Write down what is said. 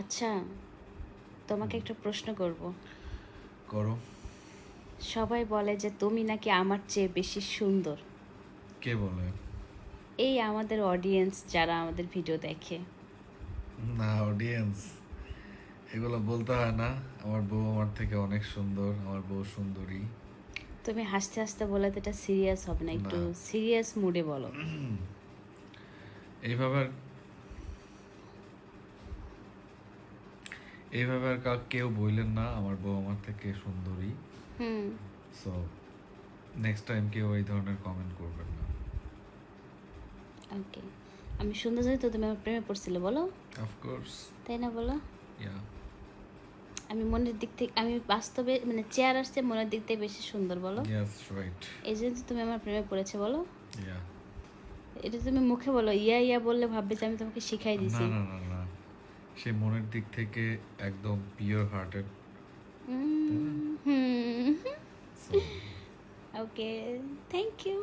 আচ্ছা, তোমাকে একটা প্রশ্ন করব। করো। সবাই বলে যে তুমি নাকি আমার চেয়ে বেশি সুন্দর। কে বলে? এই আমাদের অডিয়েন্স যারা আমাদের ভিডিও দেখে। না, অডিয়েন্স এগুলো বলতে হয় না। আমার বউ আমার থেকে অনেক সুন্দর, আমার বউ সুন্দরী। তুমি হাসতে হাসতে বলে তো এটা সিরিয়াস হবে না, একটু না, সিরিয়াস মুডে বলো। এইভাবে আর এইভাবে আর কেউ বললেন না আমার বউ আমার থেকে সুন্দরী। হুম। সো নেক্সট টাইম কেউ এই ধরনের কমেন্ট করবেন না। ওকে, আমি সুন্দর জানি তো তুমি আমার প্রেমে পড়ছিলে বলো, অফকোর্স। তাই না বলো? ইয়া। আমি মনের দিক থেকে, আমি বাস্তবে মানে চেয়ার আসছে মনের দিক থেকে বেশি সুন্দর বলো, ইয়েস, রাইট। এই জন্য তো তুমি আমার প্রেমে পড়েছে বলো। ইয়া। এটা তুমি মুখে বলো, ইয়া ইয়া বললে ভাববে যে আমি তোমাকে শিখাই না দিছি। না না না, সে মনের দিক থেকে একদম পিওর হার্টেড, তাই না? Hmm. So okay, thank you.